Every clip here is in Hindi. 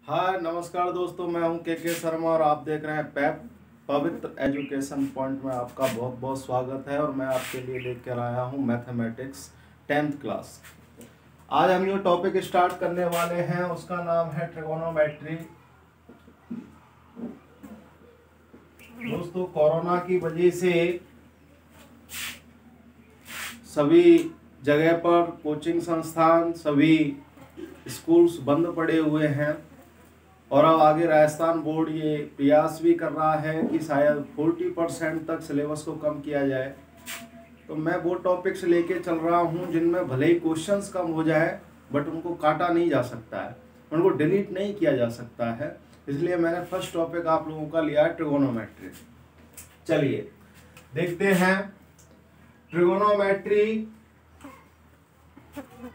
हाय नमस्कार दोस्तों, मैं हूं के शर्मा और आप देख रहे हैं पैप पवित्र एजुकेशन पॉइंट में। आपका बहुत बहुत स्वागत है और मैं आपके लिए लेकर आया हूं मैथमेटिक्स 10th क्लास। आज हम जो टॉपिक स्टार्ट करने वाले हैं उसका नाम है ट्रिगोनोमेट्री। दोस्तों, कोरोना की वजह से सभी जगह पर कोचिंग संस्थान, सभी स्कूल्स बंद पड़े हुए हैं और अब आगे राजस्थान बोर्ड ये प्रयास भी कर रहा है कि शायद 40% तक सिलेबस को कम किया जाए। तो मैं वो टॉपिक्स लेके चल रहा हूँ जिनमें भले ही क्वेश्चंस कम हो जाए बट उनको काटा नहीं जा सकता है, उनको डिलीट नहीं किया जा सकता है। इसलिए मैंने फर्स्ट टॉपिक आप लोगों का लिया है ट्रिगोनोमेट्री। चलिए देखते हैं। ट्रिगोनोमेट्री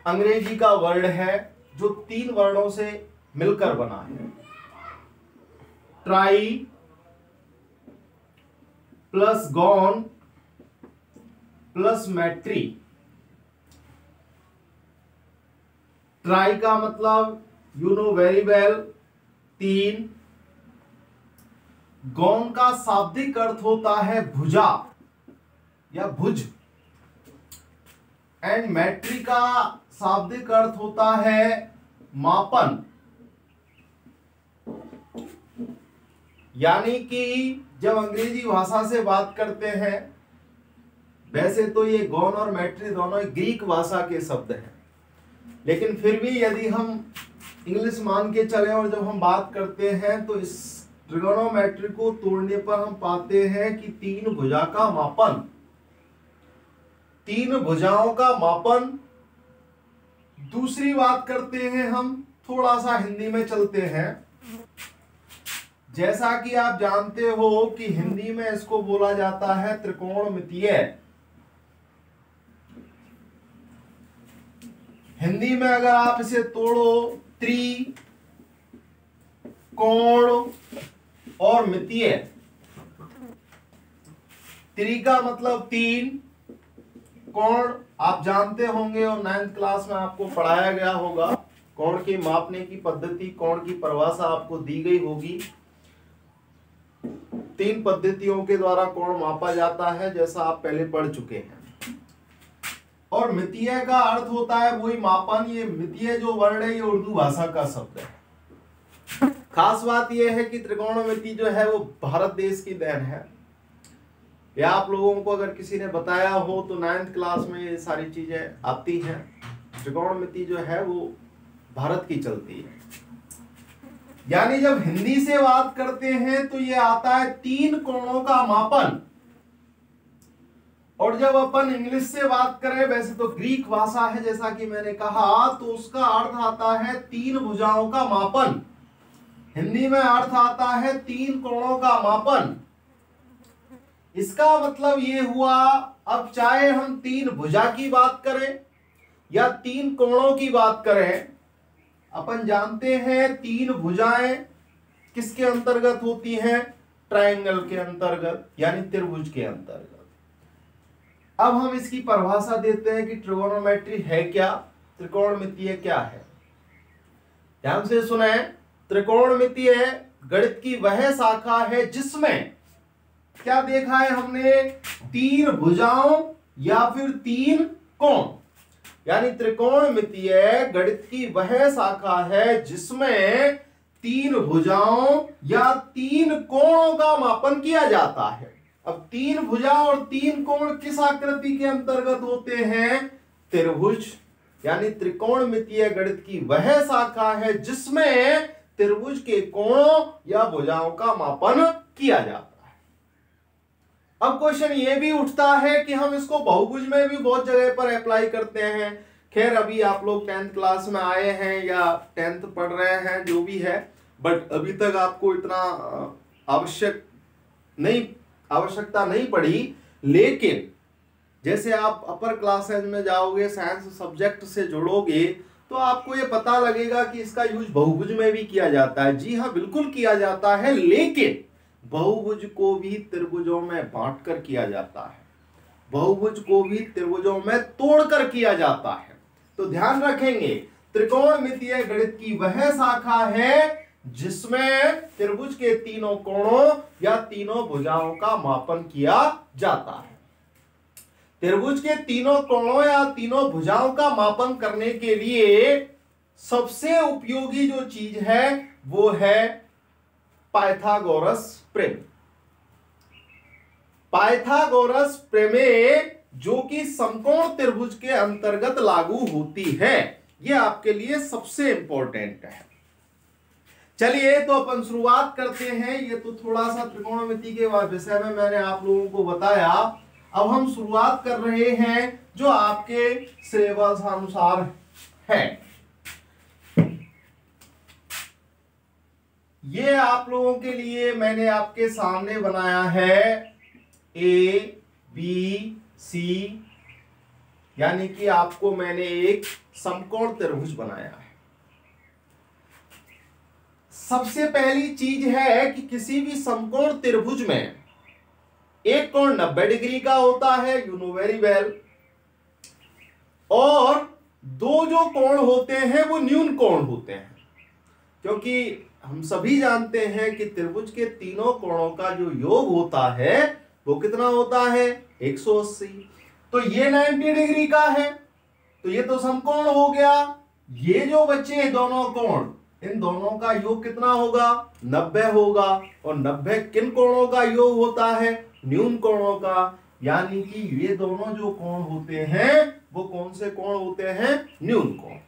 अंग्रेजी का वर्ड है जो 3 वर्डों से मिलकर बना है। Tri plus gon plus metry. Tri का मतलब you know very well 3। Gon का शाब्दिक अर्थ होता है भुजा या भुज, एंड मैट्री का शाब्दिक अर्थ होता है मापन। यानी कि जब अंग्रेजी भाषा से बात करते हैं, वैसे तो ये गॉन और मैट्री दोनों ग्रीक भाषा के शब्द हैं, लेकिन फिर भी यदि हम इंग्लिश मान के चले और जब हम बात करते हैं तो इस ट्रिगोनोमेट्री को तोड़ने पर हम पाते हैं कि 3 भुजा का मापन, 3 भुजाओं का मापन। दूसरी बात करते हैं हम, थोड़ा सा हिंदी में चलते हैं। जैसा कि आप जानते हो कि हिंदी में इसको बोला जाता है त्रिकोणमितीय। हिंदी में अगर आप इसे तोड़ो, त्रि, कोण और मितीय। त्रि का मतलब 3, कोण आप जानते होंगे और 9th क्लास में आपको पढ़ाया गया होगा। कोण की मापने की पद्धति, कोण की परिभाषा आपको दी गई होगी। 3 पद्धतियों के द्वारा कोण मापा जाता है, जैसा आप पहले पढ़ चुके हैं। और मितीय का अर्थ होता है वही मापन। ये मितीय जो वर्ड है ये उर्दू भाषा का शब्द है। खास बात यह है कि त्रिकोणमिति जो है वो भारत देश की देन है। या आप लोगों को अगर किसी ने बताया हो तो 9th क्लास में ये सारी चीजें आती हैं। त्रिकोणमिति जो है वो भारत की चलती है। यानी जब हिंदी से बात करते हैं तो ये आता है 3 कोणों का मापन। और जब अपन इंग्लिश से बात करें, वैसे तो ग्रीक भाषा है जैसा कि मैंने कहा, तो उसका अर्थ आता है 3 भुजाओं का मापन। हिंदी में अर्थ आता है 3 कोणों का मापन। इसका मतलब ये हुआ, अब चाहे हम 3 भुजा की बात करें या 3 कोणों की बात करें, अपन जानते हैं 3 भुजाएं किसके अंतर्गत होती हैं? ट्रायंगल के अंतर्गत, यानी त्रिभुज के अंतर्गत। अब हम इसकी परिभाषा देते हैं कि ट्रिगोनोमेट्री है क्या, त्रिकोणमितीय क्या है। ध्यान से सुने। त्रिकोणमितीय गणित की वह शाखा है जिसमें क्या देखा है हमने? 3 भुजाओं या फिर 3 कोण। यानी त्रिकोणमितीय गणित की वह शाखा है जिसमें 3 भुजाओं या 3 कोणों का मापन किया जाता है। अब 3 भुजा और 3 कोण किस आकृति के अंतर्गत होते हैं? त्रिभुज। यानी त्रिकोणमितीय गणित की वह शाखा है जिसमें त्रिभुज के कोणों या भुजाओं का मापन किया जाता है। अब क्वेश्चन ये भी उठता है कि हम इसको बहुभुज में भी बहुत जगह पर अप्लाई करते हैं। खैर, अभी आप लोग 10th क्लास में आए हैं या 10th पढ़ रहे हैं, जो भी है, बट अभी तक आपको इतना आवश्यकता नहीं पड़ी। लेकिन जैसे आप अपर क्लासेज में जाओगे, साइंस सब्जेक्ट से जुड़ोगे, तो आपको ये पता लगेगा कि इसका यूज बहुभुज में भी किया जाता है। जी हाँ, बिल्कुल किया जाता है, लेकिन बहुभुज को भी त्रिभुजों में बांटकर किया जाता है, बहुभुज को भी त्रिभुजों में तोड़कर किया जाता है। तो ध्यान रखेंगे, त्रिकोणमितीय गणित की वह शाखा है जिसमें त्रिभुज के तीनों कोणों या तीनों भुजाओं का मापन किया जाता है। त्रिभुज के तीनों कोणों या तीनों भुजाओं का मापन करने के लिए सबसे उपयोगी जो चीज है वो है पाइथागोरस प्रमेय। पाइथागोरस प्रमेय जो कि समकोण त्रिभुज के अंतर्गत लागू होती है, यह आपके लिए सबसे इंपॉर्टेंट है। चलिए तो अपन शुरुआत करते हैं। ये तो थोड़ा सा त्रिकोणमिति के विषय में मैंने आप लोगों को बताया। अब हम शुरुआत कर रहे हैं जो आपके सिलेबस अनुसार है। ये आप लोगों के लिए मैंने आपके सामने बनाया है ए बी सी, यानी कि आपको मैंने एक समकोण त्रिभुज बनाया है। सबसे पहली चीज है कि किसी भी समकोण त्रिभुज में एक कोण 90 डिग्री का होता है, यू नो वेरी वेल, और दो जो कोण होते हैं वो न्यून कोण होते हैं, क्योंकि हम सभी जानते हैं कि त्रिभुज के तीनों कोणों का जो योग होता है वो कितना होता है 180। तो ये 90 डिग्री का है, तो ये तो समकोण हो गया। ये जो बचे दोनों कोण, इन दोनों का योग कितना होगा 90 होगा, और 90 किन कोणों का योग होता है न्यून कोणों का, यानी कि ये दोनों जो कोण होते हैं वो कौन से कोण होते हैं न्यून कोण,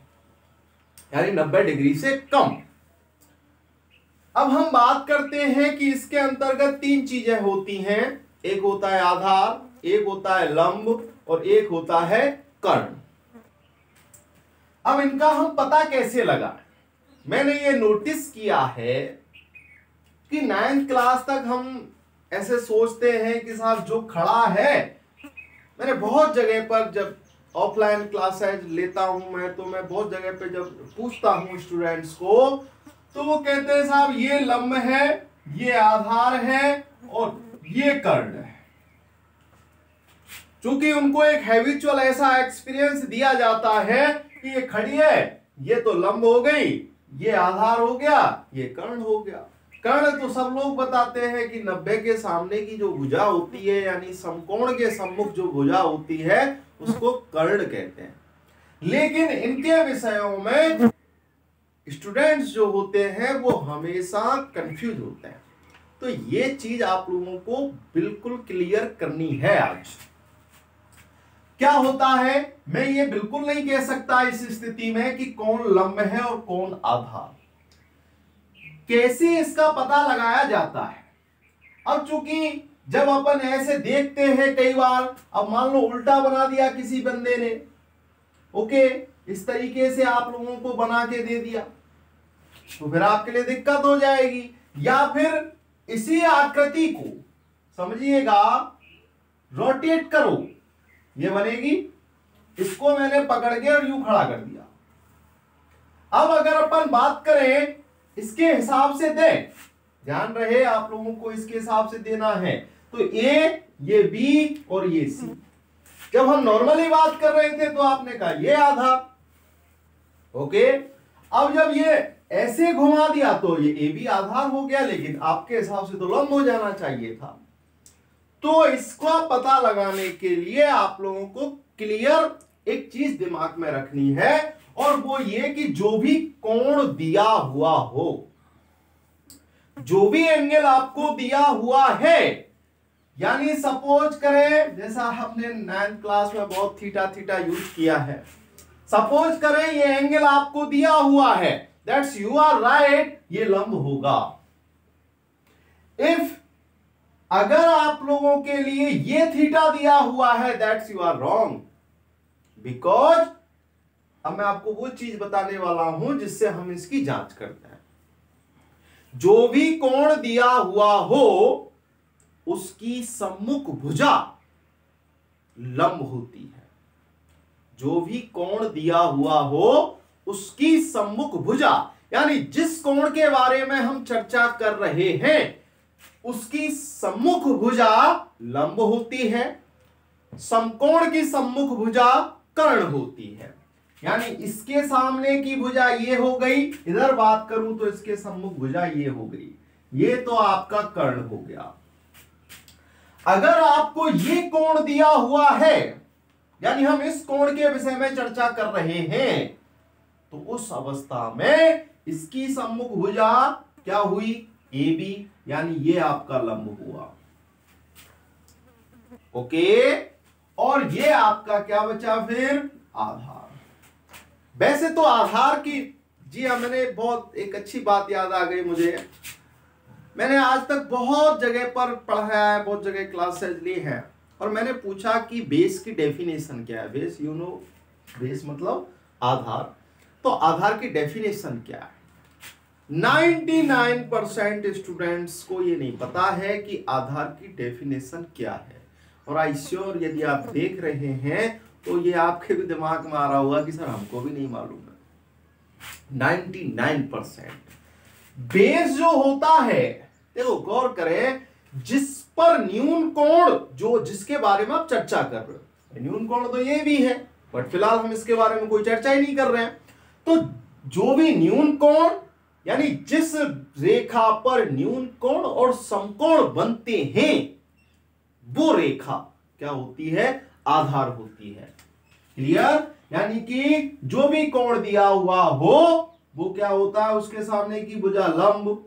यानी 90 डिग्री से कम। अब हम बात करते हैं कि इसके अंतर्गत तीन चीजें होती हैं, एक होता है आधार, एक होता है लंब और एक होता है कर्ण। अब इनका हम पता कैसे लगाएं? मैंने ये नोटिस किया है कि 9th क्लास तक हम ऐसे सोचते हैं कि साहब जो खड़ा है, मैंने बहुत जगह पर जब ऑफलाइन क्लासेज लेता हूं मैं, तो मैं बहुत जगह पे जब पूछता हूं स्टूडेंट्स को, तो वो कहते हैं साहब ये लंब है, ये आधार है और ये कर्ण है। चूंकि उनको एक हैबिचुअल ऐसा एक्सपीरियंस दिया जाता है कि ये खड़ी है, ये तो लंब हो गई, ये आधार हो गया, ये कर्ण हो गया। कर्ण तो सब लोग बताते हैं कि 90 के सामने की जो भुजा होती है, यानी समकोण के सम्मुख जो भुजा होती है उसको कर्ण कहते हैं। लेकिन इनके विषयों में स्टूडेंट्स जो होते हैं वो हमेशा कंफ्यूज होते हैं, तो ये चीज आप लोगों को बिल्कुल क्लियर करनी है आज। क्या होता है, मैं ये बिल्कुल नहीं कह सकता इस स्थिति में कि कौन लंब है और कौन आधार। कैसे इसका पता लगाया जाता है? अब चूंकि जब अपन ऐसे देखते हैं कई बार, अब मान लो उल्टा बना दिया किसी बंदे ने, ओके, इस तरीके से आप लोगों को बना के दे दिया, तो फिर आपके लिए दिक्कत हो जाएगी। या फिर इसी आकृति को समझिएगा, रोटेट करो, ये बनेगी, इसको मैंने पकड़ के और यूं खड़ा कर दिया। अब अगर अपन बात करें इसके हिसाब से दें, ध्यान रहे आप लोगों को इसके हिसाब से देना है, तो ए, ये बी और ये सी। जब हम नॉर्मली बात कर रहे थे तो आपने कहा ये आधार, ओके। अब जब ये ऐसे घुमा दिया तो ये ए बी आधार हो गया, लेकिन आपके हिसाब से तो लंब हो जाना चाहिए था। तो इसका पता लगाने के लिए आप लोगों को क्लियर एक चीज दिमाग में रखनी है, और वो ये कि जो भी कोण दिया हुआ हो, जो भी एंगल आपको दिया हुआ है, यानी सपोज करें, जैसा हमने 9th क्लास में बहुत थीटा थीटा यूज किया है, सपोज करें ये एंगल आपको दिया हुआ है, दैट्स यू आर राइट, ये लंब होगा। इफ अगर आप लोगों के लिए ये थीटा दिया हुआ है, that's you are wrong, because अब मैं आपको वो चीज बताने वाला हूं जिससे हम इसकी जांच करते हैं। जो भी कोण दिया हुआ हो उसकी सम्मुख भुजा लंब होती है। जो भी कोण दिया हुआ हो उसकी सम्मुख भुजा, यानी जिस कोण के बारे में हम चर्चा कर रहे हैं उसकी सम्मुख भुजा लंब होती है, समकोण की सम्मुख भुजा कर्ण होती है। यानी इसके सामने की भुजा ये हो गई, इधर बात करूं तो इसके सम्मुख भुजा ये हो गई। ये तो आपका कर्ण हो गया। अगर आपको ये कोण दिया हुआ है, यानी हम इस कोण के विषय में चर्चा कर रहे हैं, तो उस अवस्था में इसकी सम्मुख भुजा क्या हुई, ए बी, यानी ये आपका लंब हुआ। ओके, और ये आपका क्या बचा फिर, आधार। वैसे तो आधार की, जी हाँ, मैंने बहुत एक अच्छी बात याद आ गई मुझे। मैंने आज तक बहुत जगह पर पढ़ा है, बहुत जगह क्लासेस ली है, और मैंने पूछा कि बेस की डेफिनेशन क्या है। बेस, यू नो, बेस मतलब आधार। तो आधार की डेफिनेशन क्या है? 99% स्टूडेंट्स को ये नहीं पता है कि आधार की डेफिनेशन क्या है। और आई श्योर यदि आप देख रहे हैं तो ये आपके भी दिमाग में आ रहा होगा कि सर हमको भी नहीं मालूम है। 99% बेस जो होता है, देखो गौर करें, जिस पर न्यून कोण, जो जिसके बारे में आप चर्चा कर रहे हो, न्यून कोण तो ये भी है, बट फिलहाल हम इसके बारे में कोई चर्चा ही नहीं कर रहे हैं। तो जो भी न्यून कोण, यानी जिस रेखा पर न्यून कोण और समकोण बनते हैं, वो रेखा क्या होती है, आधार होती है। क्लियर? यानी कि जो भी कोण दिया हुआ हो वो क्या होता है, उसके सामने की भुजा लंब,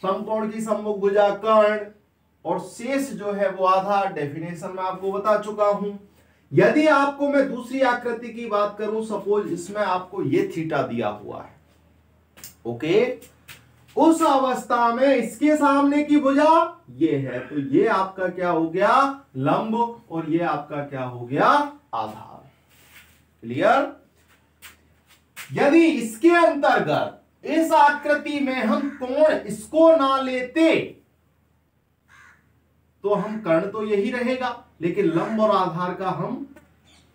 समकोण की सम्मुख भुजा कर्ण, और शेष जो है वो आधार। डेफिनेशन में आपको बता चुका हूं। यदि आपको मैं दूसरी आकृति की बात करूं, सपोज इसमें आपको ये थीटा दिया हुआ है, ओके, उस अवस्था में इसके सामने की भुजा ये है, तो ये आपका क्या हो गया, लंब, और ये आपका क्या हो गया, आधार। क्लियर? यदि इसके अंतर्गत इस आकृति में हम कोण इसको ना लेते तो हम कर्ण तो यही रहेगा, लेकिन लंब और आधार का हम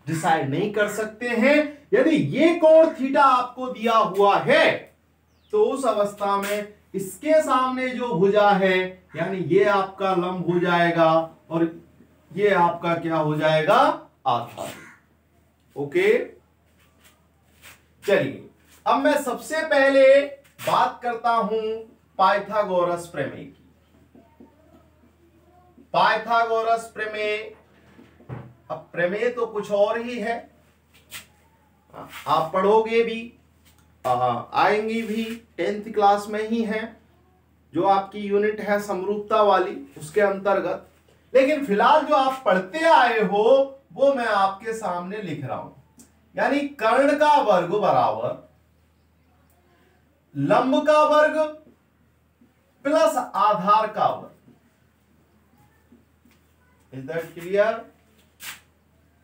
डिसाइड नहीं कर सकते हैं। यदि ये कोण थीटा आपको दिया हुआ है तो उस अवस्था में इसके सामने जो भुजा है, यानी ये आपका लंब हो जाएगा और ये आपका क्या हो जाएगा, आधार। ओके, चलिए अब मैं सबसे पहले बात करता हूं पाइथागोरस प्रमेय की। पाइथागोरस प्रमेय, अब प्रमेय तो कुछ और ही है, आप पढ़ोगे भी, आएंगी भी, 10th क्लास में ही है, जो आपकी यूनिट है समरूपता वाली, उसके अंतर्गत। लेकिन फिलहाल जो आप पढ़ते आए हो वो मैं आपके सामने लिख रहा हूं। यानी कर्ण का वर्ग बराबर लंब का वर्ग प्लस आधार का वर्ग। Is that clear?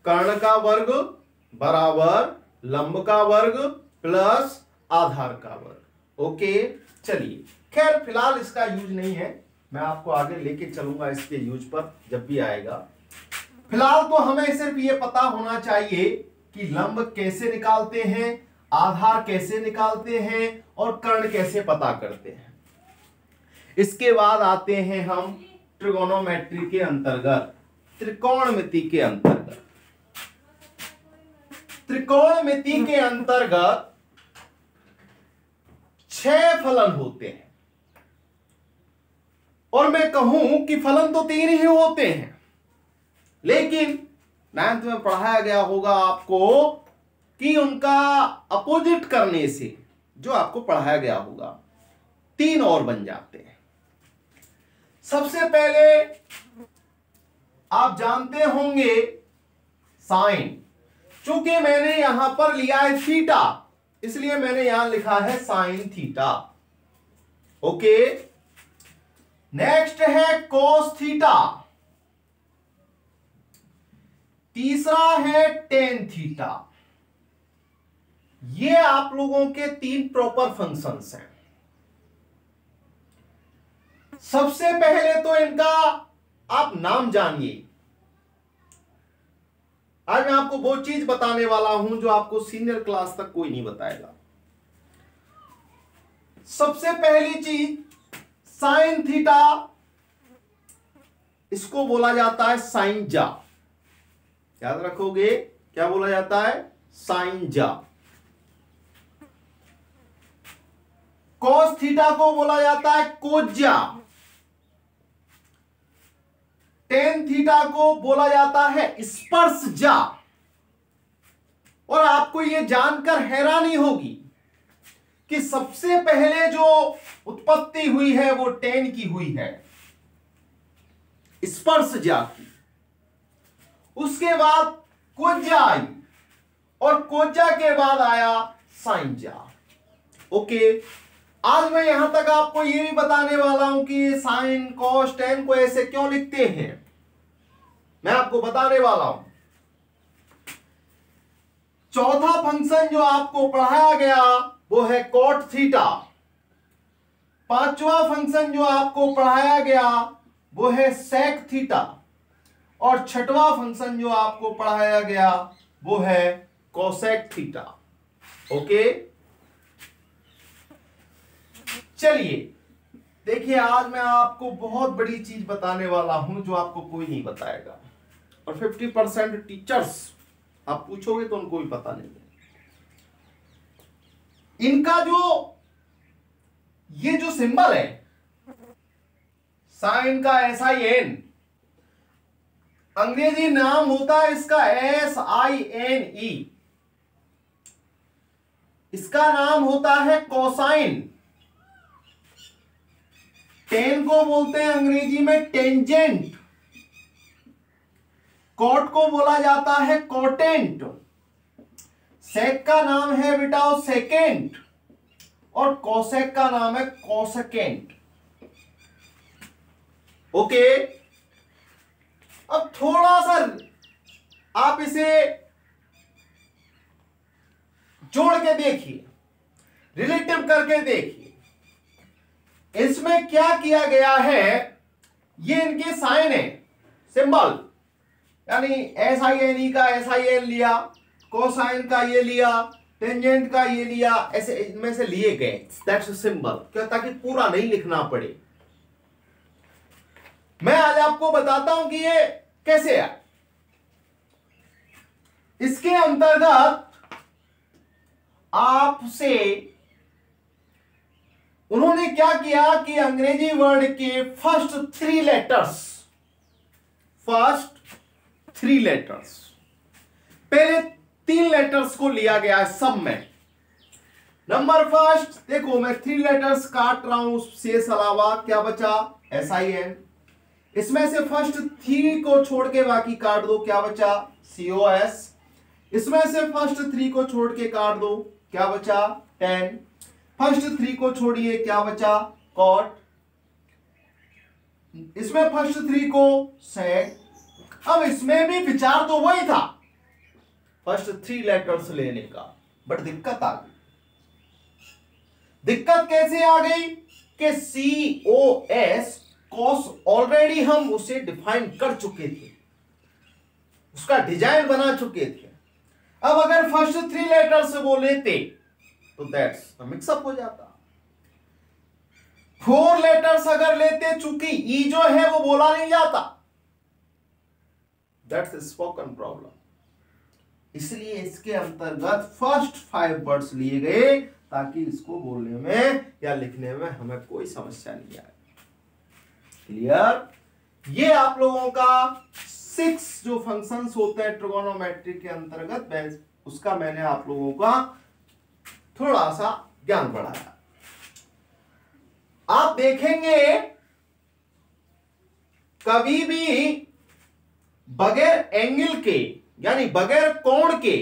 कर्ण का वर्ग बराबर लंब का वर्ग प्लस आधार का वर्ग। ओके, चलिए, खैर फिलहाल इसका यूज नहीं है, मैं आपको आगे लेके चलूंगा इसके यूज पर जब भी आएगा। फिलहाल तो हमें सिर्फ ये पता होना चाहिए कि लंब कैसे निकालते हैं, आधार कैसे निकालते हैं और कर्ण कैसे पता करते हैं। इसके बाद आते हैं हम ट्रिगोनोमेट्री के अंतर्गत, त्रिकोणमिति के अंतर्गत। त्रिकोणमिति के अंतर्गत 6 फलन होते हैं, और मैं कहूं कि फलन तो 3 ही होते हैं, लेकिन 9th में पढ़ाया गया होगा आपको कि उनका अपोजिट करने से जो आपको पढ़ाया गया होगा 3 और बन जाते हैं। सबसे पहले आप जानते होंगे साइन, चूंकि मैंने यहां पर लिया है थीटा, इसलिए मैंने यहां लिखा है साइन थीटा। ओके, नेक्स्ट है कोस थीटा, तीसरा है टेन थीटा। ये आप लोगों के 3 प्रॉपर फंक्शंस हैं। सबसे पहले तो इनका आप नाम जानिए। आज मैं आपको वो चीज बताने वाला हूं जो आपको सीनियर क्लास तक कोई नहीं बताएगा। सबसे पहली चीज साइन थीटा, इसको बोला जाता है साइन जा। याद रखोगे क्या बोला जाता है, साइन जा। कॉस थीटा को बोला जाता है कोज्या। टेन थीटा को बोला जाता है स्पर्श जा। और आपको यह जानकर हैरानी होगी कि सबसे पहले जो उत्पत्ति हुई है वो टेन की हुई है, स्पर्श जा की। उसके बाद कोज्जा आई और कोज्जा के बाद आया साइन जा। ओके, आज मैं यहां तक आपको यह भी बताने वाला हूं कि साइन कॉस टेन को ऐसे क्यों लिखते हैं, मैं आपको बताने वाला हूं। चौथा फंक्शन जो आपको पढ़ाया गया वो है कॉट थीटा। पांचवा फंक्शन जो आपको पढ़ाया गया वो है सेक थीटा। और छठवां फंक्शन जो आपको पढ़ाया गया वो है कोसेक थीटा। ओके, चलिए देखिए, आज मैं आपको बहुत बड़ी चीज बताने वाला हूं जो आपको कोई नहीं बताएगा। और 50% टीचर्स आप पूछोगे तो उनको भी पता नहीं है। इनका ये जो सिंबल है साइन का SIN, अंग्रेजी नाम होता है इसका SINE। इसका नाम होता है कोसाइन। टेन को बोलते हैं अंग्रेजी में टेंजेंट। कॉट को बोला जाता है कोटेंट। सेक का नाम है बेटा सेकेंट। और कोसेक का नाम है कोसेकेंट। ओके, अब थोड़ा सा आप इसे जोड़ के देखिए, रिलेटिव करके देखिए। इसमें क्या किया गया है, ये इनके साइन है, सिंबल, यानी SINE का SIN लिया, कोसाइन का ये लिया, टेंजेंट का ये लिया, ऐसे इनमें से लिए गए। दैट्स सिंबल, क्यों? ताकि पूरा नहीं लिखना पड़े। मैं आज आपको बताता हूं कि ये कैसे है। इसके अंतर्गत आपसे उन्होंने क्या किया कि अंग्रेजी वर्ड के फर्स्ट थ्री लेटर्स, पहले 3 लेटर्स को लिया गया है सब में। नंबर फर्स्ट, देखो मैं 3 लेटर्स काट रहा हूं, शेष अलावा क्या बचा? SIN। इसमें से फर्स्ट 3 को छोड़ के बाकी काट दो, क्या बचा? COS। इसमें से फर्स्ट 3 को छोड़ के काट दो, क्या बचा? 10। फर्स्ट 3 को छोड़िए, क्या बचा? कॉट। इसमें फर्स्ट 3 को सेक। अब इसमें भी विचार तो वही था, फर्स्ट 3 लेटर्स लेने का, बट दिक्कत आ गई। दिक्कत कैसे आ गई कि COS, कॉस, ऑलरेडी हम उसे डिफाइन कर चुके थे, उसका डिजाइन बना चुके थे। अब अगर फर्स्ट 3 लेटर्स वो लेते तो दैट्स मिक्सअप हो जाता। 4 लेटर्स अगर लेते, चूंकि ई जो है वो बोला नहीं जाता, दैट्स स्पोकन प्रॉब्लम। इसलिए इसके अंतर्गत फर्स्ट 5 वर्ड्स लिए गए ताकि इसको बोलने में या लिखने में हमें कोई समस्या नहीं आए। क्लियर? ये आप लोगों का 6 जो फंक्शंस होते हैं ट्रिगोनोमेट्री के अंतर्गत, उसका मैंने आप लोगों का थोड़ा सा ज्ञान बढ़ाया। आप देखेंगे कभी भी बगैर एंगल के, यानी बगैर कोण के,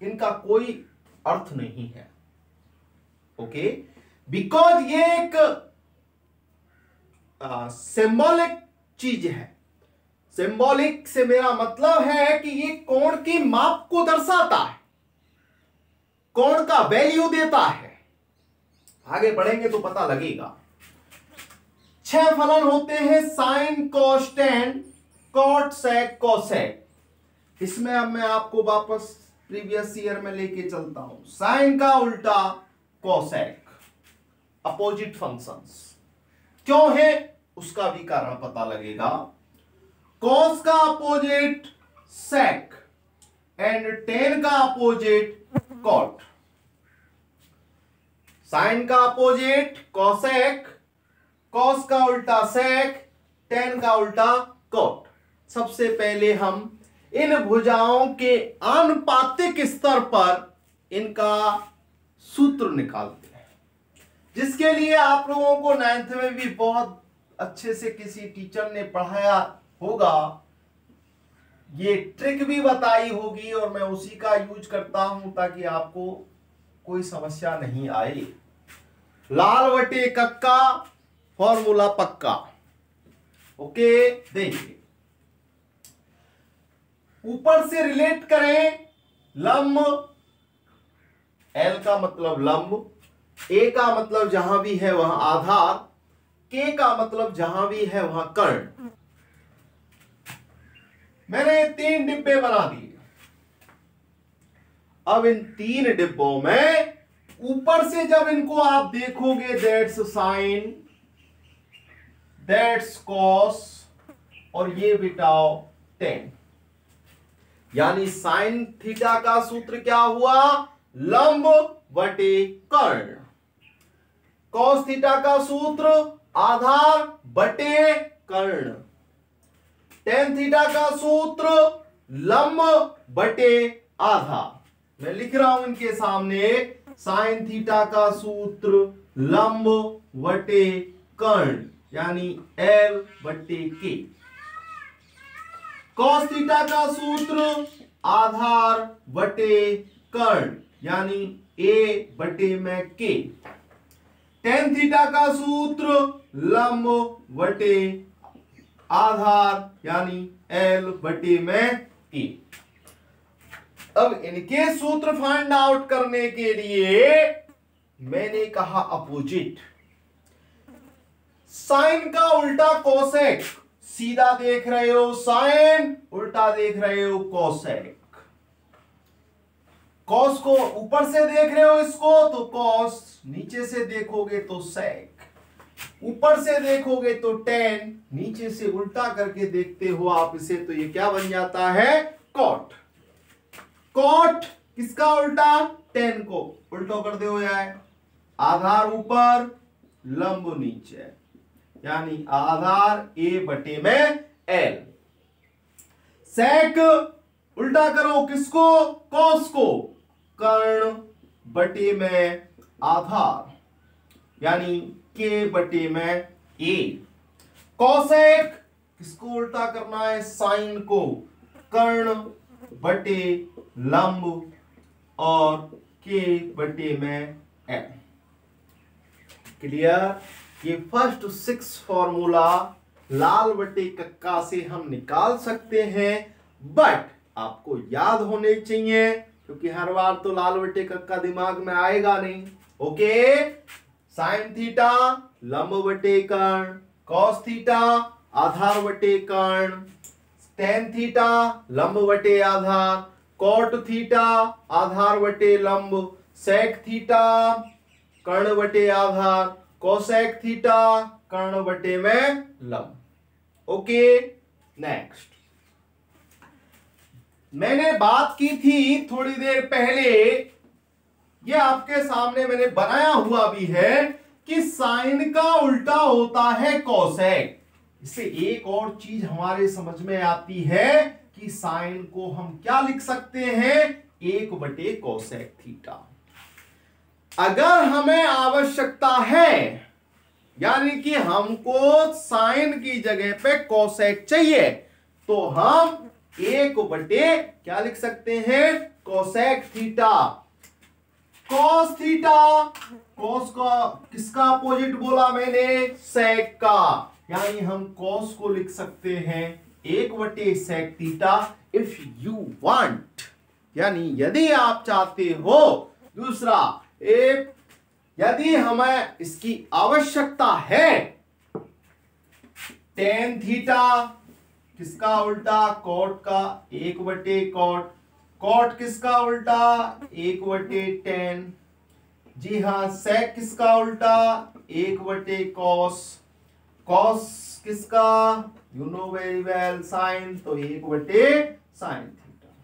इनका कोई अर्थ नहीं है। ओके, बिकॉज ये एक सिंबॉलिक चीज है। सिंबॉलिक से मेरा मतलब है कि ये कोण की माप को दर्शाता है, कोण का वैल्यू देता है। आगे बढ़ेंगे तो पता लगेगा। 6 फलन होते हैं, साइन, कॉस, टेन, कॉट, सेक, कोसेक। इसमें अब मैं आपको वापस प्रीवियस ईयर में लेके चलता हूं। साइन का उल्टा कोसेक, अपोजिट फंक्शंस। क्यों है उसका भी कारण पता लगेगा। कॉस का अपोजिट सेक, एंड टेन का अपोजिट कॉट। साइन का अपोजिट कॉसेक, कॉस का उल्टा सेक, टेन का उल्टा कॉट। सबसे पहले हम इन भुजाओं के आनुपातिक स्तर पर इनका सूत्र निकालते हैं, जिसके लिए आप लोगों को 9th में भी बहुत अच्छे से किसी टीचर ने पढ़ाया होगा, ये ट्रिक भी बताई होगी और मैं उसी का यूज करता हूं ताकि आपको कोई समस्या नहीं आए। लाल बटे कक्का, फॉर्मूला पक्का। ओके, देखिए ऊपर से रिलेट करें, लंब, एल का मतलब लंब, ए का मतलब जहां भी है वहां आधार, के का मतलब जहां भी है वहां कर्ण। मैंने 3 डिब्बे बना दिए। अब इन 3 डिब्बों में ऊपर से जब इनको आप देखोगे, दैट्स साइन, दैट्स कॉस, और ये बिटाओ टेन। यानी साइन थीटा का सूत्र क्या हुआ? लंब बटे कर्ण। कॉस थीटा का सूत्र आधार बटे कर्ण। टेन थीटा का सूत्र लंब बटे आधार। मैं लिख रहा हूं इनके सामने, साइन थीटा का सूत्र लंब बटे कर्ण यानी एल बटे के। कॉस थीटा का सूत्र आधार बटे कर्ण यानी ए बटे में के। टेन थीटा का सूत्र लंब बटे आधार यानी एल बटे में ए। अब इनके सूत्र फाइंड आउट करने के लिए मैंने कहा अपोजिट। साइन का उल्टा कोसेक, सीधा देख रहे हो साइन, उल्टा देख रहे हो कोसेक। कॉस को ऊपर से देख रहे हो इसको तो कॉस, नीचे से देखोगे तो सेक, ऊपर से देखोगे तो टेन, नीचे से उल्टा करके देखते हो आप इसे तो ये क्या बन जाता है? कॉट। कॉट किसका उल्टा? टेन को उल्टो कर दे हो जाए, आधार ऊपर लंब नीचे यानी आधार ए बटे में एल। सेक उल्टा करो किसको? कॉस को, कर्ण बटे में आधार यानी के बटे में ए। कॉसेक किसको उल्टा करना है? साइन को, कर्ण बटे लंब और के बटे में एल। क्लियर? ये फर्स्ट 6 फॉर्मूला लाल बटे कक्का से हम निकाल सकते हैं, बट आपको याद होने चाहिए क्योंकि हर बार तो लाल बटे कक्का दिमाग में आएगा नहीं। ओके, साइन थीटा लंब बटे कर्ण, कॉस थीटा आधार बटे कर्ण, टेन थीटा लंब बटे आधार, कॉट थीटा आधार बटे लंब, सेक थीटा कर्ण बटे आधार, कोसेक थीटा कर्ण बटे में लंब। ओके, नेक्स्ट मैंने बात की थी थोड़ी देर पहले, ये आपके सामने मैंने बनाया हुआ भी है कि साइन का उल्टा होता है कोसेक। इससे एक और चीज हमारे समझ में आती है कि साइन को हम क्या लिख सकते हैं? 1 बटे कोसेक थीटा। अगर हमें आवश्यकता है यानी कि हमको साइन की जगह पे कोसेक चाहिए तो हम 1 बटे क्या लिख सकते हैं? Cosec theta. Cos theta, cos का किसका अपोजिट बोला मैंने? सेक का, यानी हम कॉस को लिख सकते हैं 1 बटे sec theta if you want, यानी यदि आप चाहते हो। दूसरा, एक यदि हमें इसकी आवश्यकता है, टेन थीटा किसका उल्टा? कॉट का, 1 बटे कॉट। कॉट किसका उल्टा? 1 बटे टेन। जी हां, सेक किसका उल्टा? 1 बटे कॉस। कॉस किसका? You know very well, sine, तो 1 बटे साइन थीटा।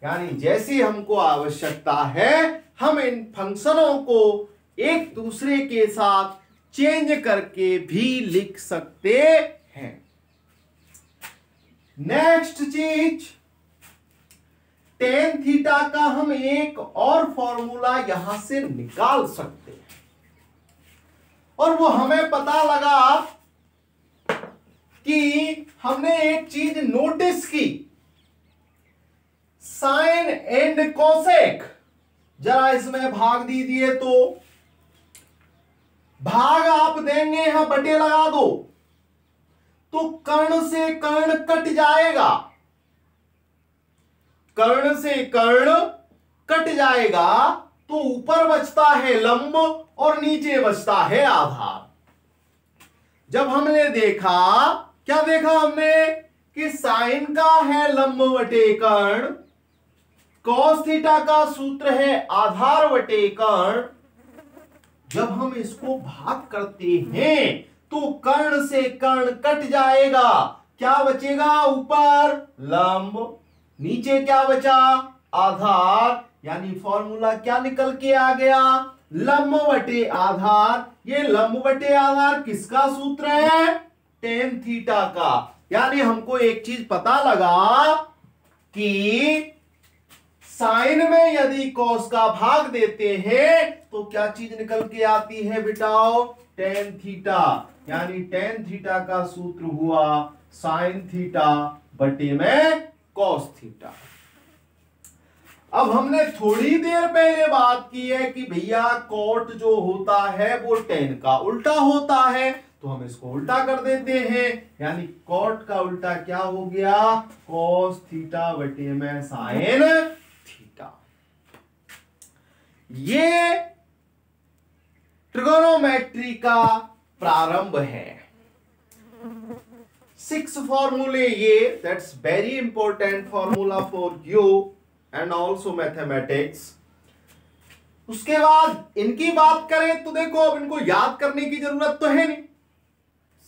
यानी जैसी हमको आवश्यकता है हम इन फंक्शनों को एक दूसरे के साथ चेंज करके भी लिख सकते हैं। नेक्स्ट चीज, टेन थीटा का हम एक और फॉर्मूला यहां से निकाल सकते हैं और वो हमें पता लगा कि हमने एक चीज नोटिस की, साइन एंड कोसेक। जरा इसमें भाग दीजिए, तो भाग आप देंगे यहां बटे लगा दो तो कर्ण से कर्ण कट जाएगा, कर्ण से कर्ण कट जाएगा तो ऊपर बचता है लंब और नीचे बचता है आधार। जब हमने देखा, क्या देखा हमने कि साइन का है लंब बटे कर्ण, कॉस थीटा का सूत्र है आधार बटे कर्ण। जब हम इसको भाग करते हैं तो कर्ण से कर्ण कट जाएगा, क्या बचेगा, ऊपर लंब, नीचे क्या बचा, आधार। यानी फॉर्मूला क्या निकल के आ गया, लंब बटे आधार। ये लंब बटे आधार किसका सूत्र है, टेन थीटा का। यानी हमको एक चीज पता लगा कि साइन में यदि कॉस का भाग देते हैं तो क्या चीज निकल के आती है बेटाओ, टेन थीटा। यानी टेन थीटा का सूत्र हुआ साइन थीटा बटे में कॉस थीटा। अब हमने थोड़ी देर पहले बात की है कि भैया कॉट जो होता है वो टेन का उल्टा होता है, तो हम इसको उल्टा कर देते हैं। यानी कॉट का उल्टा क्या हो गया, कॉस थीटा बटे में साइन थीटा। ये ट्रिगोनोमेट्री का प्रारंभ है। 6 फॉर्मूले ये, that's very important formula for you and also mathematics. उसके बाद इनकी बात करें तो देखो, अब इनको याद करने की जरूरत तो है नहीं,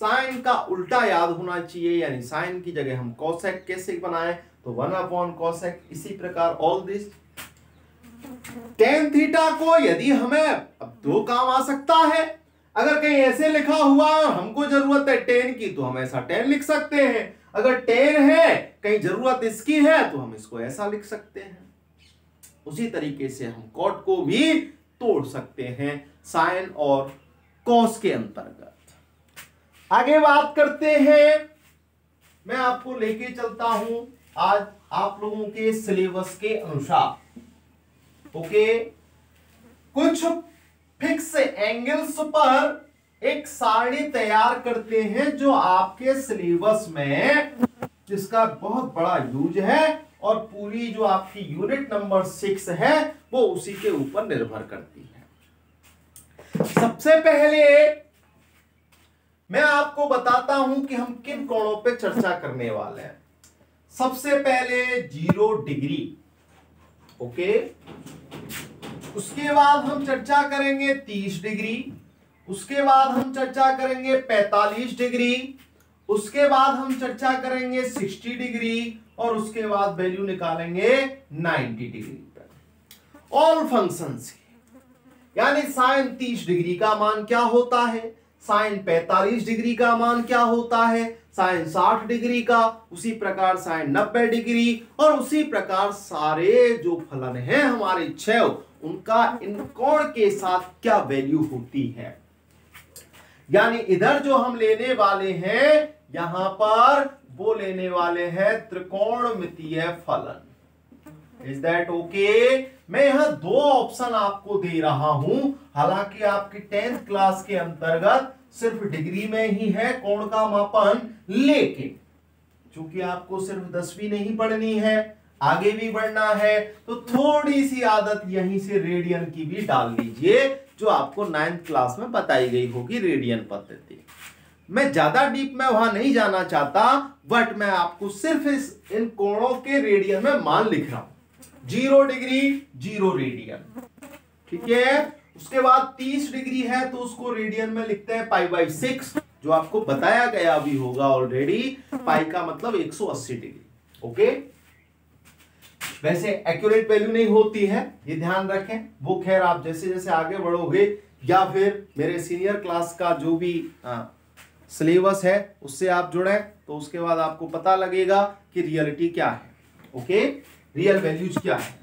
साइन का उल्टा याद होना चाहिए। यानी साइन की जगह हम कोसेक कैसे बनाए, तो 1 कोसेक। इसी प्रकार ऑल दिस टेन थीटा को यदि हमें अब 2 काम आ सकता है, अगर कहीं ऐसे लिखा हुआ है और हमको जरूरत है टेन की तो हम ऐसा टेन लिख सकते हैं, अगर टेन है कहीं जरूरत इसकी है तो हम इसको ऐसा लिख सकते हैं। उसी तरीके से हम कॉट को भी तोड़ सकते हैं साइन और कॉस के अंतर्गत। आगे बात करते हैं, मैं आपको लेके चलता हूं आज आप लोगों के सिलेबस के अनुसार। ओके, कुछ फिक्स एंगल्स पर एक सारणी तैयार करते हैं जो आपके सिलेबस में, जिसका बहुत बड़ा यूज है और पूरी जो आपकी यूनिट नंबर 6 है वो उसी के ऊपर निर्भर करती है। सबसे पहले मैं आपको बताता हूं कि हम किन कोणों पे चर्चा करने वाले हैं। सबसे पहले 0 डिग्री, ओके। उसके बाद हम चर्चा करेंगे 30 डिग्री, उसके बाद हम चर्चा करेंगे 45 डिग्री, उसके बाद हम चर्चा करेंगे 60 डिग्री और उसके बाद वैल्यू निकालेंगे 90 डिग्री पर। ऑल फंक्शंस, यानी साइन 30 डिग्री का मान क्या होता है, साइन 45 डिग्री का मान क्या होता है, साइन 60 डिग्री का, उसी प्रकार साइन 90 डिग्री और उसी प्रकार सारे जो फलन हैं हमारे 6 उनका इन कोण के साथ क्या वैल्यू होती है। यानी इधर जो हम लेने वाले हैं यहां पर वो लेने वाले हैं त्रिकोणमितीय फलन। Is that okay? मैं यहां 2 ऑप्शन आपको दे रहा हूं, हालांकि आपकी 10th क्लास के अंतर्गत सिर्फ डिग्री में ही है कोण का मापन, लेकिन चूंकि आपको सिर्फ 10वीं नहीं पढ़नी है, आगे भी बढ़ना है, तो थोड़ी सी आदत यहीं से रेडियन की भी डाल लीजिए, जो आपको 9th क्लास में बताई गई होगी रेडियन पद्धति। मैं ज्यादा डीप में वहां नहीं जाना चाहता, बट मैं आपको सिर्फ इन कोणों के रेडियन में मान लिख रहा हूं। 0 डिग्री 0 रेडियन, ठीक है। उसके बाद 30 डिग्री है तो उसको रेडियन में लिखते हैं π/6, जो आपको बताया गया भी होगा ऑलरेडी। पाई का मतलब 180 डिग्री, ओके। वैसे एक्यूरेट वैल्यू नहीं होती है, ये ध्यान रखें। वो खैर आप जैसे जैसे आगे बढ़ोगे या फिर मेरे सीनियर क्लास का जो भी सिलेबस है उससे आप जुड़े तो उसके बाद आपको पता लगेगा कि रियलिटी क्या है। ओके, रियल वैल्यूज क्या है।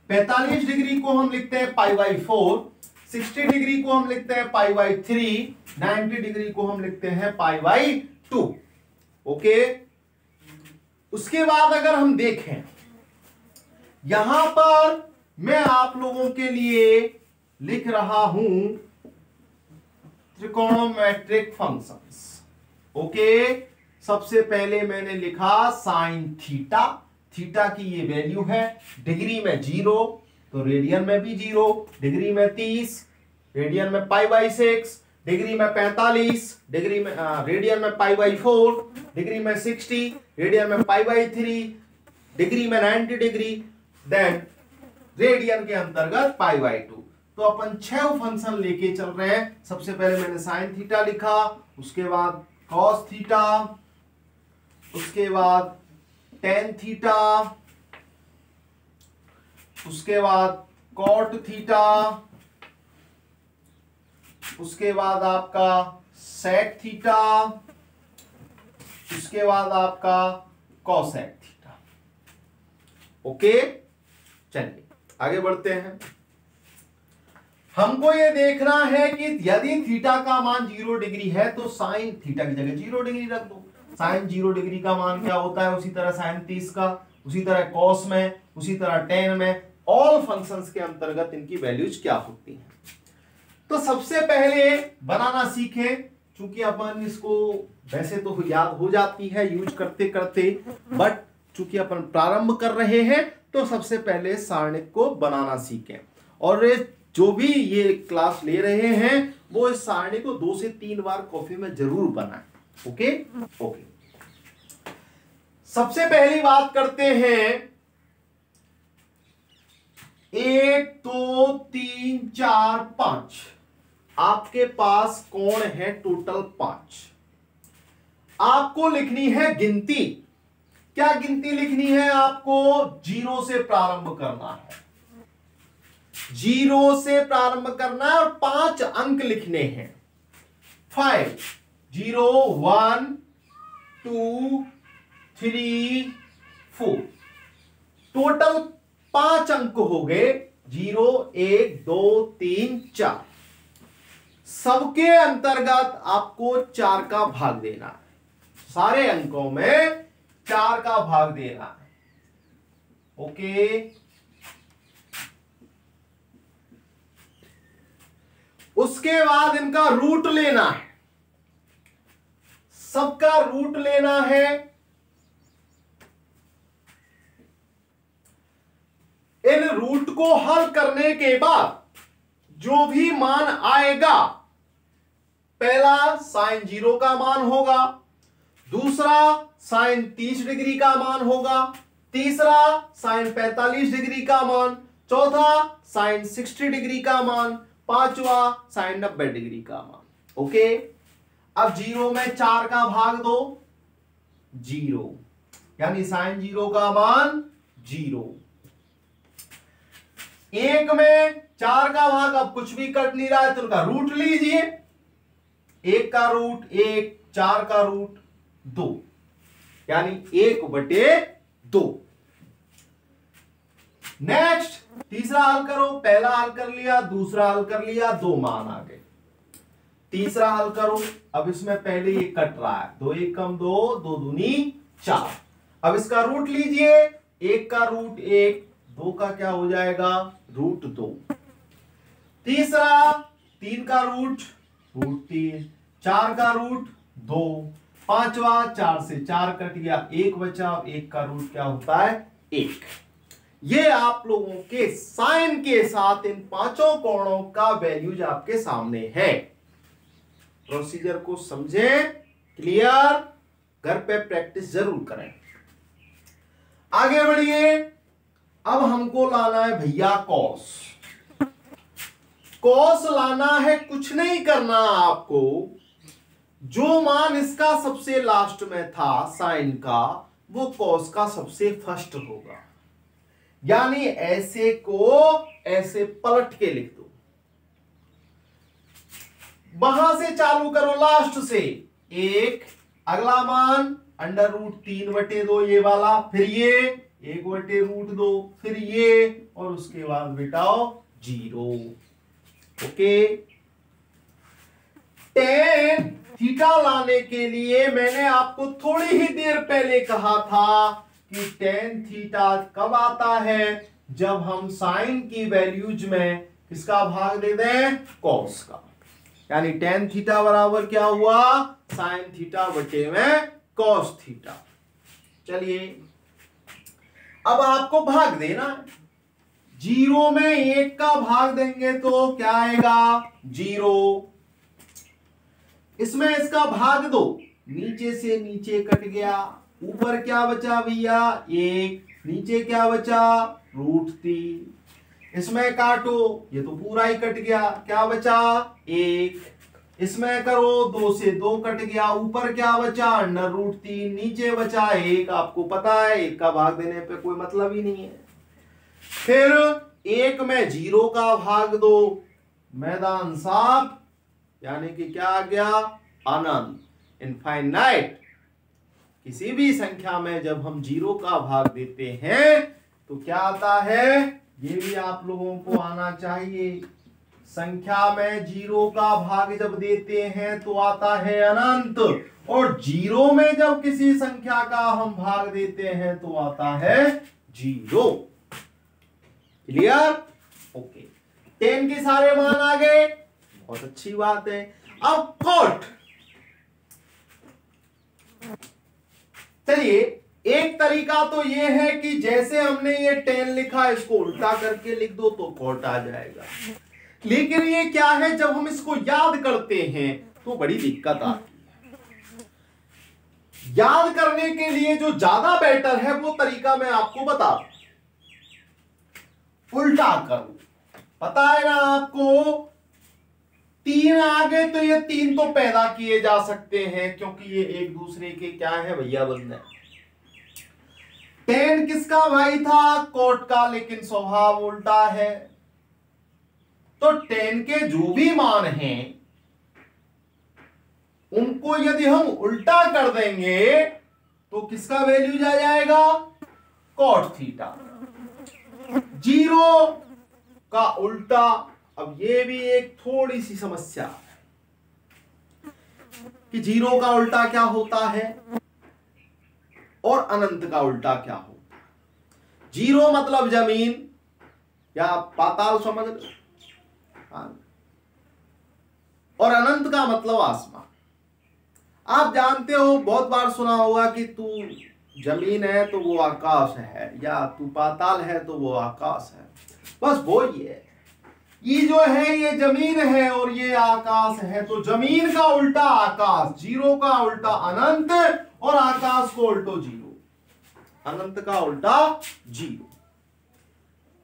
45 डिग्री को हम लिखते हैं π/4, 60 डिग्री को हम लिखते हैं π/3, 90 डिग्री को हम लिखते हैं π/2। ओके, उसके बाद अगर हम देखें यहां पर मैं आप लोगों के लिए लिख रहा हूं त्रिकोणोमेट्रिक फंक्शंस। ओके, सबसे पहले मैंने लिखा साइन थीटा, थीटा की ये वैल्यू है, डिग्री में 0 तो रेडियन में भी 0, डिग्री में 30, रेडियन में π/6, डिग्री में 45, डिग्री में रेडियन में π/4, डिग्री में 60, रेडियन में π/3, डिग्री में 90 डिग्री, देन रेडियन के अंतर्गत π/2। तो अपन 6 फंक्शन लेके चल रहे हैं। सबसे पहले मैंने साइन थीटा लिखा, उसके बाद कॉस थीटा, उसके बाद टेन थीटा, उसके बाद कॉट थीटा, उसके बाद आपका सेक थीटा, उसके बाद आपका कॉसेक थीटा। ओके, चलिए आगे बढ़ते हैं। हमको ये देखना है कि यदि थीटा का मान 0 डिग्री है तो साइन थीटा की जगह 0 डिग्री रख दो। साइन 0 डिग्री का मान क्या होता है, उसी तरह साइन 30 का, उसी तरह कॉस में, उसी तरह टेन में, ऑल फंक्शंस के अंतर्गत इनकी वैल्यूज क्या होती हैं। तो सबसे पहले बनाना सीखें, चूंकि अपन इसको वैसे तो याद हो जाती है यूज करते करते, बट चूंकि अपन प्रारंभ कर रहे हैं तो सबसे पहले सारणिक को बनाना सीखें। और जो भी ये क्लास ले रहे हैं वो इस सारणी को 2 से 3 बार कॉपी में जरूर बनाएं। ओके ओके, सबसे पहली बात करते हैं 1 2 3 4 5। आपके पास कोण है टोटल 5। आपको लिखनी है गिनती। क्या गिनती लिखनी है आपको? 0 से प्रारंभ करना है, 0 से प्रारंभ करना है और 5 अंक लिखने हैं। 5 0 1 2 3 4, टोटल 5 अंक हो गए। 0 1 2 3 4, सबके अंतर्गत आपको 4 का भाग देना है। सारे अंकों में 4 का भाग देना है। ओके, उसके बाद इनका रूट लेना है, सबका रूट लेना है। इन रूट को हल करने के बाद जो भी मान आएगा, पहला साइन 0 का मान होगा, दूसरा साइन 30 डिग्री का मान होगा, तीसरा साइन 45 डिग्री का मान, चौथा साइन 60 डिग्री का मान, पांचवा साइन 90 डिग्री का मान। ओके, अब 0 में 4 का भाग दो, 0, यानी साइन 0 का मान 0। 1 में 4 का भाग, अब कुछ भी कट नहीं रहा है तो उनका रूट लीजिए। 1 का रूट 1, 4 का रूट 2, यानी 1/2। नेक्स्ट तीसरा हल करो, पहला हल कर लिया, दूसरा हल कर लिया, 2 मान आ गए। तीसरा हल करो, अब इसमें पहले ये कट रहा है, 2 1 कम 2, 2 दूनी 4। अब इसका रूट लीजिए, 1 का रूट 1, 2 का क्या हो जाएगा, रूट 2। तीसरा 3 का रूट 3, 4 का रूट 2, पांचवा 4 से 4 कट गया, 1 बचा, 1 का रूट क्या होता है, 1। ये आप लोगों के साइन के साथ इन 5 कोणों का वैल्यूज आपके सामने है। प्रोसीजर को समझें, क्लियर, घर पे प्रैक्टिस जरूर करें। आगे बढ़िए, अब हमको लाना है भैया कॉस। कॉस लाना है, कुछ नहीं करना आपको, जो मान इसका सबसे लास्ट में था साइन का, वो कॉस का सबसे फर्स्ट होगा। यानी ऐसे को ऐसे पलट के लिख दो, वहां से चालू करो लास्ट से। एक अगला मान √3/2 ये वाला, फिर ये 1/√2, फिर ये, और उसके बाद बेटाओ 0। ओके। tan थीटा लाने के लिए मैंने आपको थोड़ी ही देर पहले कहा था कि tan थीटा कब आता है, जब हम साइन की वैल्यूज में किसका भाग दे दें, कॉस का। यानी tan थीटा बराबर क्या हुआ, साइन थीटा बटे में कॉस थीटा। चलिए अब आपको भाग देना है, 0 में 1 का भाग देंगे तो क्या आएगा, 0। इसमें इसका भाग दो, नीचे से नीचे कट गया, ऊपर क्या बचा भैया 1, नीचे क्या बचा √3। इसमें काटो, ये तो पूरा ही कट गया, क्या बचा 1। इसमें करो, 2 से 2 कट गया, ऊपर क्या बचा √3, नीचे बचा 1। आपको पता है 1 का भाग देने पे कोई मतलब ही नहीं है। फिर 1 में 0 का भाग दो, मैदान साफ, यानी कि क्या आ गया अनंत, इनफाइनाइट। किसी भी संख्या में जब हम 0 का भाग देते हैं तो क्या आता है, ये भी आप लोगों को आना चाहिए। संख्या में 0 का भाग जब देते हैं तो आता है अनंत, और 0 में जब किसी संख्या का हम भाग देते हैं तो आता है 0। क्लियर? ओके। 10 के सारे मान आ गए, बहुत अच्छी बात है। अब कॉट, चलिए एक तरीका तो ये है कि जैसे हमने ये 10 लिखा इसको उल्टा करके लिख दो तो कॉट आ जाएगा। लेकिन ये क्या है, जब हम इसको याद करते हैं तो बड़ी दिक्कत आती है। याद करने के लिए जो ज्यादा बेटर है वो तरीका मैं आपको बता दूं, उल्टा करो। पता है ना आपको, 3 आगे तो ये 3 तो पैदा किए जा सकते हैं क्योंकि ये एक दूसरे के क्या है भैया बंद है। 10 किसका भाई था, कोट का, लेकिन स्वभाव उल्टा है। तो 10 के जो भी मान हैं उनको यदि हम उल्टा कर देंगे तो किसका वैल्यू आ जाएगा, कॉट थीटा। 0 का उल्टा, अब ये भी एक थोड़ी सी समस्या है कि 0 का उल्टा क्या होता है और अनंत का उल्टा क्या होता है। 0 मतलब जमीन या पाताल समझ लो, और अनंत का मतलब आसमान। आप जानते हो, बहुत बार सुना होगा कि तू जमीन है तो वो आकाश है, या तू पाताल है तो वो आकाश है। बस वो ही है, ये जो है ये जमीन है और ये आकाश है। तो जमीन का उल्टा आकाश, 0 का उल्टा अनंत, और आकाश को उल्टो 0, अनंत का उल्टा 0।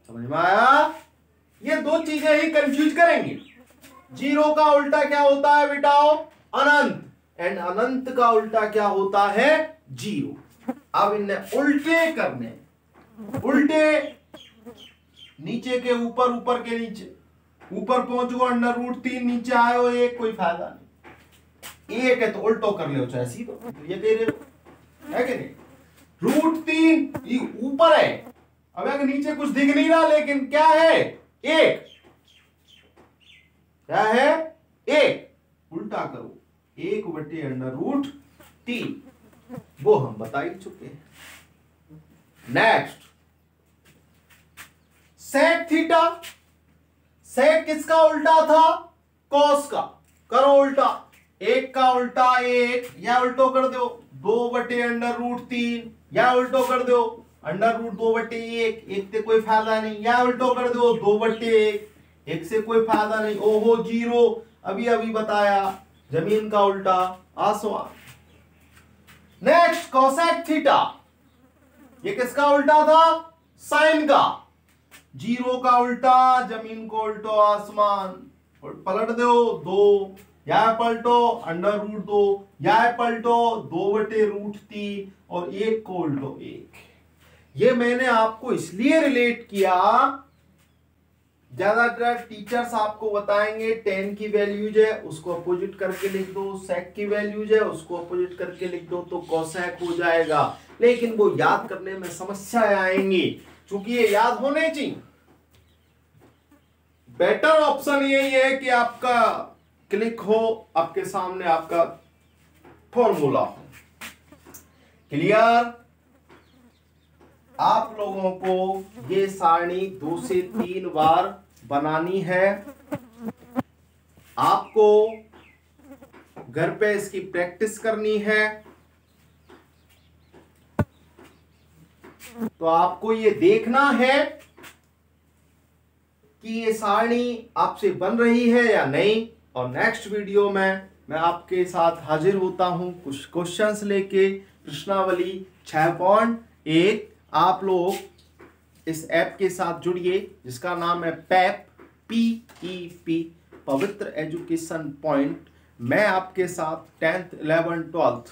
समझ में आया? ये दो चीजें ही कंफ्यूज करेंगे। 0 का उल्टा क्या होता है बेटाओ, अनंत, एंड अनंत का उल्टा क्या होता है 0। अब इन्हें उल्टे करने, उल्टे नीचे के ऊपर, ऊपर के नीचे, ऊपर पहुंचो √3, नीचे आयो 1, कोई फायदा नहीं। 1 है तो उल्टो कर ले, चाहे सीधो, ये कह रहे हो है कि नहीं। √3 ये ऊपर है, अब अगर नीचे कुछ दिख नहीं रहा, लेकिन क्या है 1, क्या है 1, उल्टा करो 1/√3, वो हम बता ही चुके हैं। नेक्स्ट सेक थीटा, सेक किसका उल्टा था, कॉस का। करो उल्टा, 1 का उल्टा 1, या उल्टो कर दो 2/√3, या उल्टो कर दो √2/1, 1 से कोई फायदा नहीं, या उल्टो कर दो 2/1, 1 से कोई फायदा नहीं। ओहो 0, अभी अभी बताया, जमीन का उल्टा आसमान। नेक्स्ट कोसेक थीटा, ये किसका उल्टा था, साइन का। 0 का उल्टा, जमीन को उल्टो आसमान, और पलट दो 2, या पलटो √2, या पलटो 2/√3, और 1 को उल्टो 1। ये मैंने आपको इसलिए रिलेट किया, ज्यादातर टीचर्स आपको बताएंगे tan की वैल्यूज है उसको अपोजिट करके लिख दो, sec की वैल्यूज है उसको अपोजिट करके लिख दो तो cosec हो जाएगा, लेकिन वो याद करने में समस्याएं आएंगी क्योंकि ये याद होने चाहिए। बेटर ऑप्शन यही है कि आपका क्लिक हो, आपके सामने आपका फॉर्मूला हो। क्लियर? आप लोगों को ये सारणी 2 से 3 बार बनानी है, आपको घर पे इसकी प्रैक्टिस करनी है। तो आपको ये देखना है कि ये सारणी आपसे बन रही है या नहीं, और नेक्स्ट वीडियो में मैं आपके साथ हाजिर होता हूं कुछ क्वेश्चंस लेके। प्रश्नावली 6.1 आप लोग इस ऐप के साथ जुड़िए जिसका नाम है पैप, PEP, पवित्र एजुकेशन पॉइंट। मैं आपके साथ 10th 11th 12th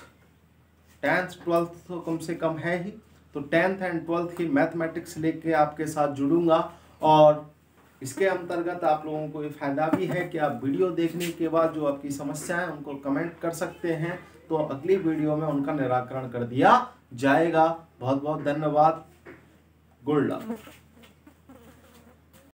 10th 12th तो कम से कम है ही, तो 10th एंड 12th की मैथमेटिक्स लेके आपके साथ जुड़ूंगा। और इसके अंतर्गत आप लोगों को ये फायदा भी है कि आप वीडियो देखने के बाद जो आपकी समस्याएं उनको कमेंट कर सकते हैं, तो अगली वीडियो में उनका निराकरण कर दिया जाएगा। बहुत बहुत धन्यवाद। Good luck.